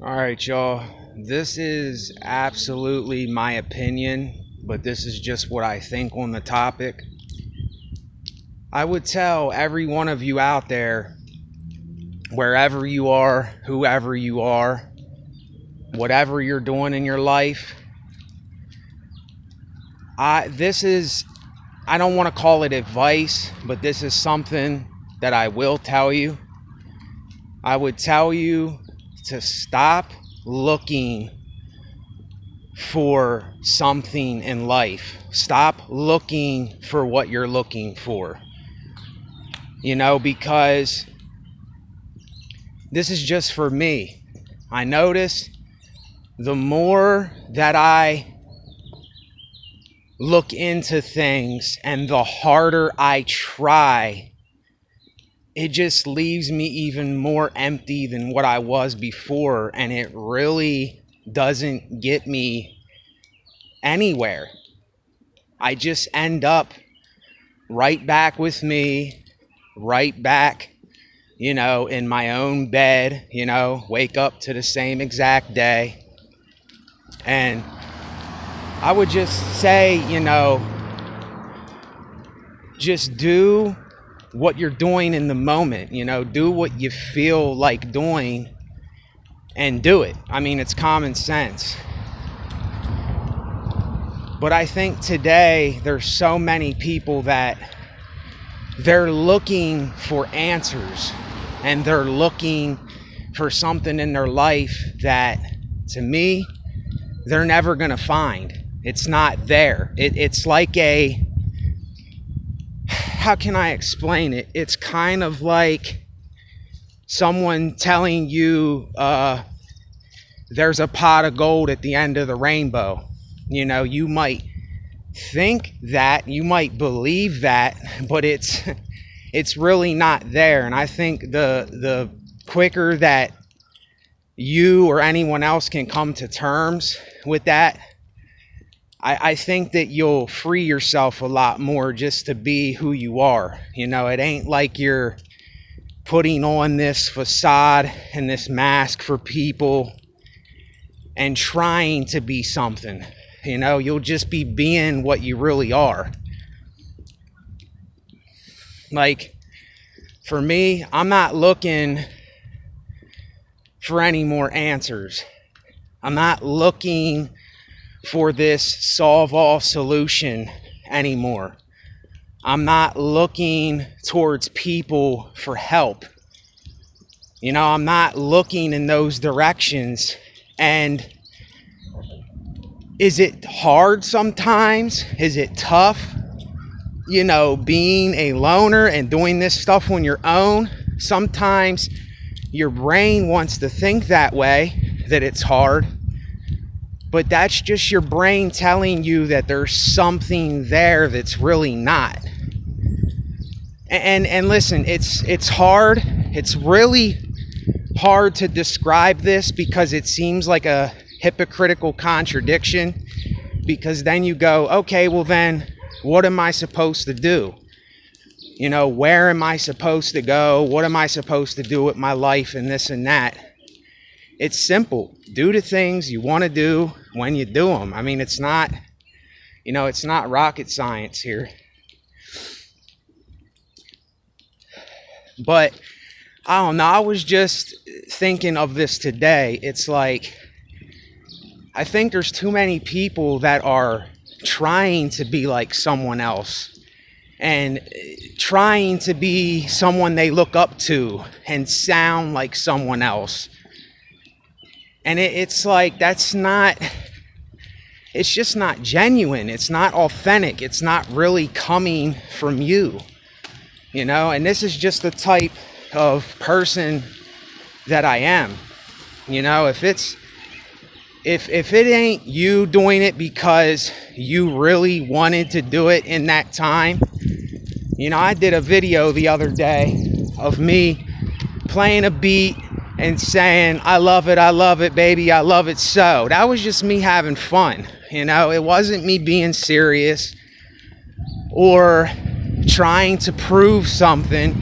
All right, y'all. This is absolutely my opinion, but this is just what I think on the topic. I would tell every one of you out there, wherever you are, whoever you are, whatever you're doing in your life, I don't want to call it advice, but this is something that I will tell you. I would tell you to stop looking for something in life. Stop looking for what you're looking for. Because this is just for me. I notice the more that I look into things and the harder I try, it just leaves me even more empty than what I was before, and it really doesn't get me anywhere. I just end up right back with me, right back, in my own bed, wake up to the same exact day. And I would just say, just do what you're doing in the moment, do what you feel like doing and do it. I mean, it's common sense. But I think today there's so many people that they're looking for answers and they're looking for something in their life that, to me, they're never going to find. It's not there. It's like how can I explain it? It's kind of like someone telling you there's a pot of gold at the end of the rainbow. You might think that, you might believe that, but it's really not there. And I think the quicker that you or anyone else can come to terms with that, I think that you'll free yourself a lot more just to be who you are. It ain't like you're putting on this facade and this mask for people and trying to be something. You'll just be being what you really are. Like, for me, I'm not looking for any more answers. I'm not looking for this solve-all solution anymore. I'm not looking towards people for help. I'm not looking in those directions. And is it hard sometimes? Is it tough? Being a loner and doing this stuff on your own? Sometimes your brain wants to think that way, that it's hard. But that's just your brain telling you that there's something there that's really not. And listen, it's hard. It's really hard to describe this because it seems like a hypocritical contradiction. Because then you go, okay, well then, what am I supposed to do? Where am I supposed to go? What am I supposed to do with my life and this and that? It's simple. Do the things you want to do when you do them. I mean, it's not rocket science here. But I don't know. I was just thinking of this today. It's like, I think there's too many people that are trying to be like someone else and trying to be someone they look up to and sound like someone else. And it's like, it's just not genuine. It's not authentic. It's not really coming from you, and this is just the type of person that I am. If it ain't you doing it because you really wanted to do it in that time. I did a video the other day of me playing a beat and saying, I love it, baby, I love it so. That was just me having fun, It wasn't me being serious or trying to prove something.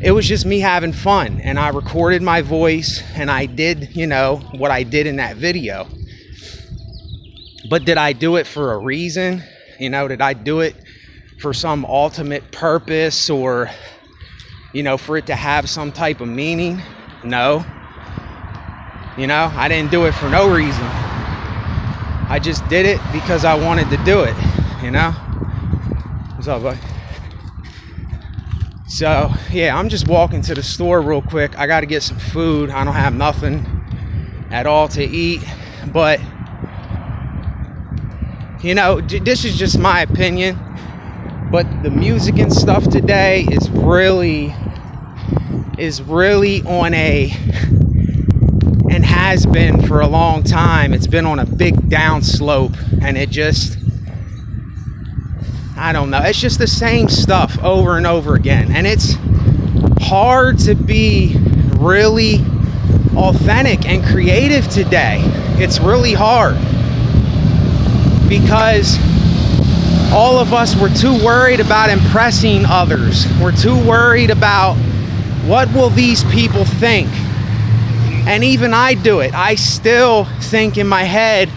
it was just me having fun, and I recorded my voice and I did, what I did in that video. But did I do it for a reason? Did I do it for some ultimate purpose, or, for it to have some type of meaning? No. I didn't do it for no reason. I just did it because I wanted to do it, What's up, bud? So, yeah, I'm just walking to the store real quick. I got to get some food. I don't have nothing at all to eat. But, this is just my opinion. But the music and stuff today is really on and has been for a long time. It's been on a big down slope, and it just, I don't know. It's just the same stuff over and over again. And it's hard to be really authentic and creative today. It's really hard because all of us were too worried about impressing others. We're too worried about what will these people think. And even I do it. I still think in my head,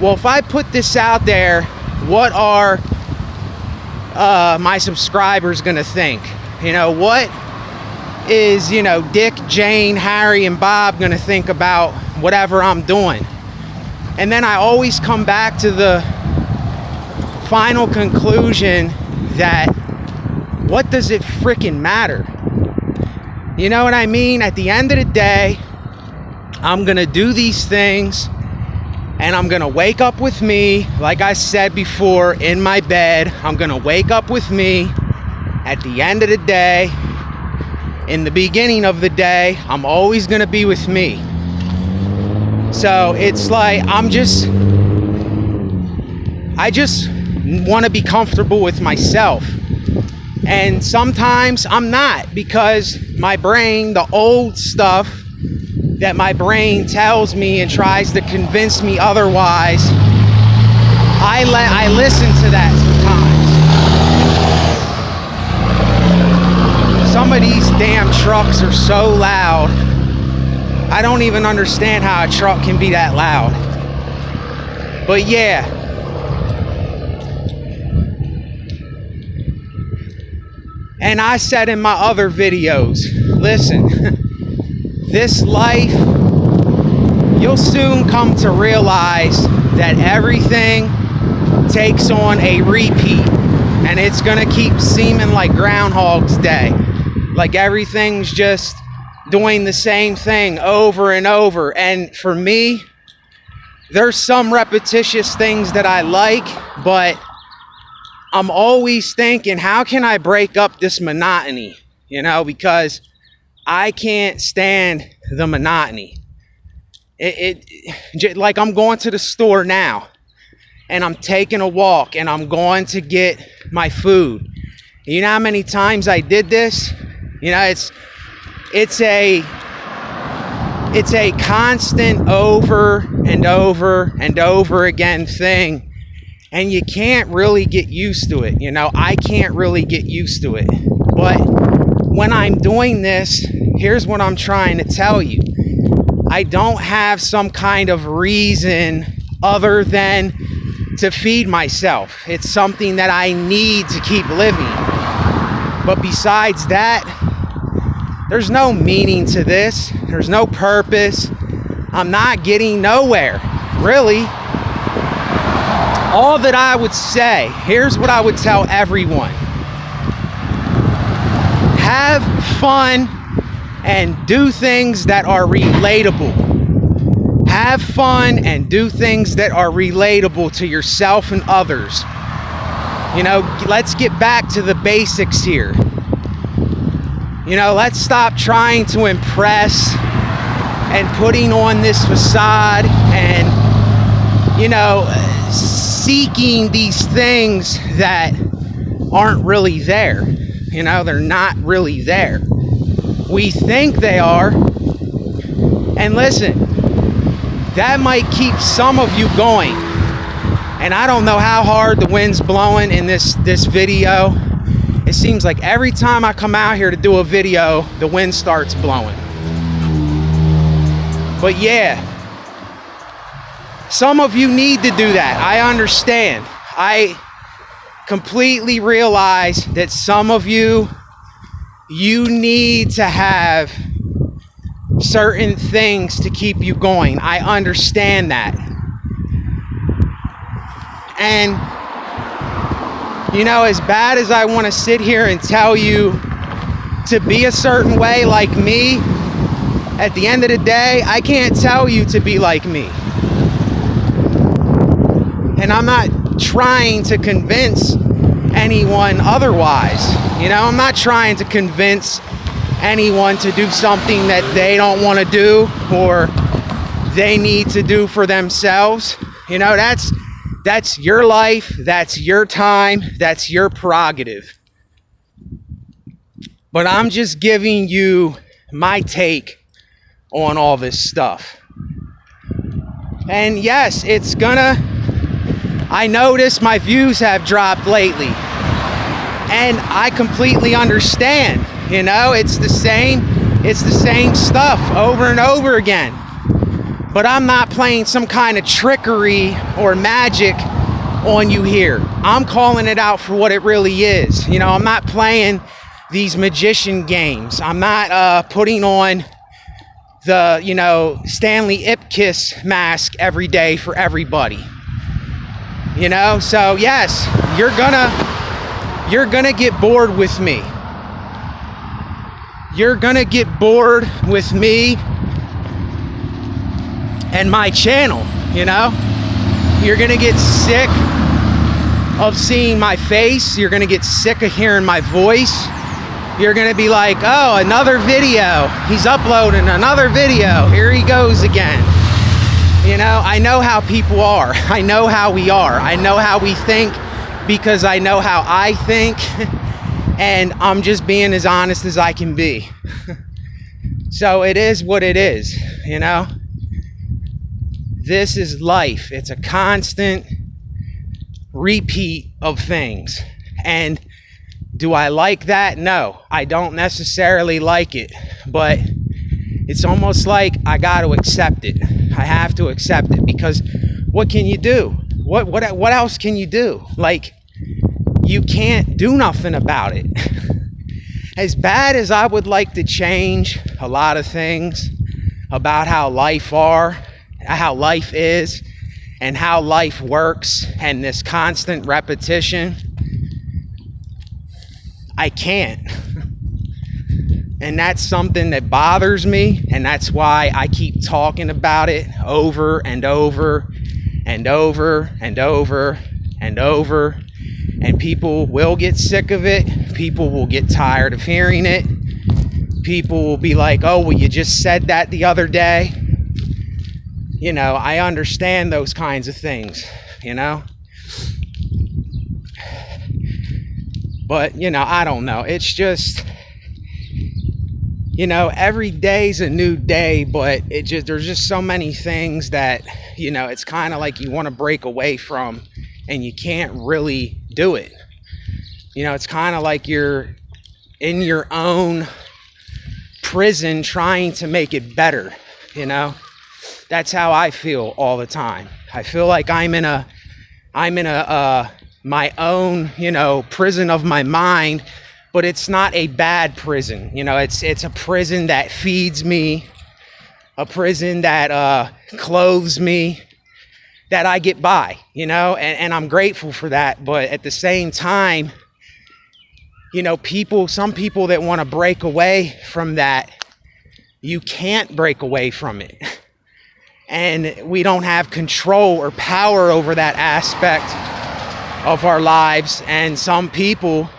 well, if I put this out there, what are my subscribers gonna think? What is, Dick, Jane, Harry, and Bob gonna think about whatever I'm doing? And then I always come back to the final conclusion that what does it freaking matter? You know what I mean? At the end of the day, I'm gonna do these things, and I'm gonna wake up with me, like I said before, in my bed. I'm gonna wake up with me at the end of the day. In the beginning of the day, I'm always gonna be with me. So it's like I just want to be comfortable with myself. And sometimes I'm not, because my brain, the old stuff that my brain tells me and tries to convince me otherwise, I listen to that sometimes. Some of these damn trucks are so loud. I don't even understand how a truck can be that loud. But yeah. And I said in my other videos, listen, this life, you'll soon come to realize that everything takes on a repeat, and it's gonna keep seeming like Groundhog's Day. Like everything's just doing the same thing over and over. And for me, there's some repetitious things that I like, but I'm always thinking, how can I break up this monotony? Because I can't stand the monotony. Like I'm going to the store now, and I'm taking a walk, and I'm going to get my food. You know how many times I did this? It's a constant over and over and over again thing, and you can't really get used to it. I can't really get used to it. But when I'm doing this, here's what I'm trying to tell you. I don't have some kind of reason other than to feed myself. It's something that I need to keep living. But besides that, there's no meaning to this. There's no purpose. I'm not getting nowhere, really. All that I would say, here's what I would tell everyone. Have fun and do things that are relatable. Have fun and do things that are relatable to yourself and others. Let's get back to the basics here. Let's stop trying to impress and putting on this facade and, seeking these things that aren't really there. They're not really there. We think they are. And listen, that might keep some of you going. And I don't know how hard the wind's blowing in this video. It seems like every time I come out here to do a video, the wind starts blowing. But yeah, some of you need to do that. I understand. I completely realize that some of you need to have certain things to keep you going. I understand that. And, you know, as bad as I want to sit here and tell you to be a certain way like me, at the end of the day, I can't tell you to be like me. And I'm not trying to convince anyone otherwise. You know, I'm not trying to convince anyone to do something that they don't want to do or they need to do for themselves. You know, that's your life, that's your time, that's your prerogative. But I'm just giving you my take on all this stuff. And yes, I notice my views have dropped lately. And I completely understand. You know, it's the same stuff over and over again. But I'm not playing some kind of trickery or magic on you here. I'm calling it out for what it really is. You know, I'm not playing these magician games. I'm not putting on the, you know, Stanley Ipkiss mask every day for everybody. You know, so yes, you're gonna get bored with me. You're gonna get bored with me and my channel, you know? You're gonna get sick of seeing my face. You're gonna get sick of hearing my voice. You're gonna be like, oh, another video. He's uploading another video. Here he goes again. You know, I know how people are. I know how we are. I know how we think because I know how I think. And I'm just being as honest as I can be. So it is what it is, you know? This is life. It's a constant repeat of things. And do I like that? No, I don't necessarily like it. But it's almost like I got to accept it. I have to accept it because what can you do? What else can you do? Like, you can't do nothing about it. As bad as I would like to change a lot of things about how life is, and how life works, and this constant repetition, I can't. And that's something that bothers me, and that's why I keep talking about it over and over and over and over and over. And people will get sick of it. People will get tired of hearing it. People will be like, oh, well, you just said that the other day. You know, I understand those kinds of things, you know. But, you know, I don't know. It's just, you know, every day's a new day, but there's just so many things that, you know, it's kind of like you want to break away from and you can't really do it. You know, it's kind of like you're in your own prison trying to make it better, you know? That's how I feel all the time. I feel like I'm in my own, you know, prison of my mind, but it's not a bad prison. You know, it's a prison that feeds me, a prison that clothes me, that I get by, you know, and I'm grateful for that. But at the same time, you know, some people that want to break away from that, you can't break away from it. And we don't have control or power over that aspect of our lives. And some people,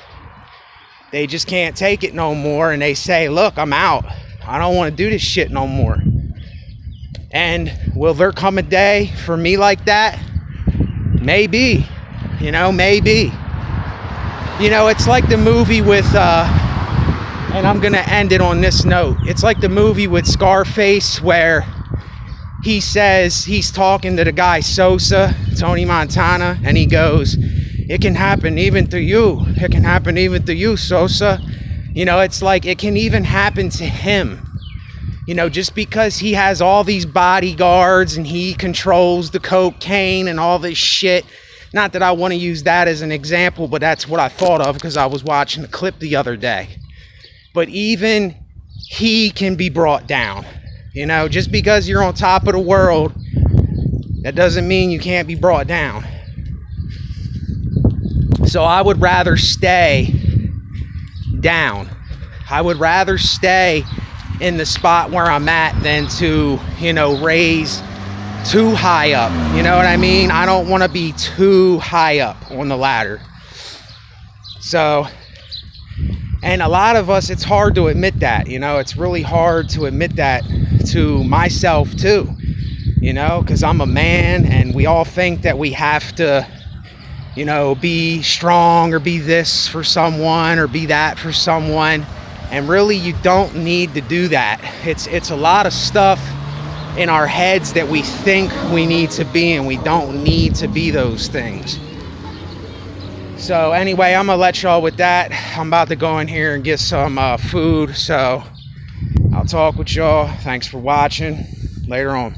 they just can't take it no more. And they say, look, I'm out. I don't want to do this shit no more. And will there come a day for me like that? Maybe. You know, maybe. You know, it's like the movie with, and I'm going to end it on this note. It's like the movie with Scarface where he says he's talking to the guy Sosa, Tony Montana, and he goes, it can happen even to you. It can happen even to you, Sosa. You know, it's like it can even happen to him. You know, just because he has all these bodyguards and he controls the cocaine and all this shit. Not that I want to use that as an example, but that's what I thought of because I was watching the clip the other day. But even he can be brought down. You know, just because you're on top of the world, that doesn't mean you can't be brought down. So I would rather stay down. I would rather stay in the spot where I'm at than to, you know, raise too high up. You know what I mean? I don't want to be too high up on the ladder. So, and a lot of us, it's hard to admit that, you know, it's really hard to admit that to myself too, you know, because I'm a man and we all think that we have to, you know, be strong or be this for someone or be that for someone. And really, you don't need to do that. It's a lot of stuff in our heads that we think we need to be, and we don't need to be those things. So anyway, I'm gonna let y'all with that. I'm about to go in here and get some food. So I'll talk with y'all. Thanks for watching. Later on.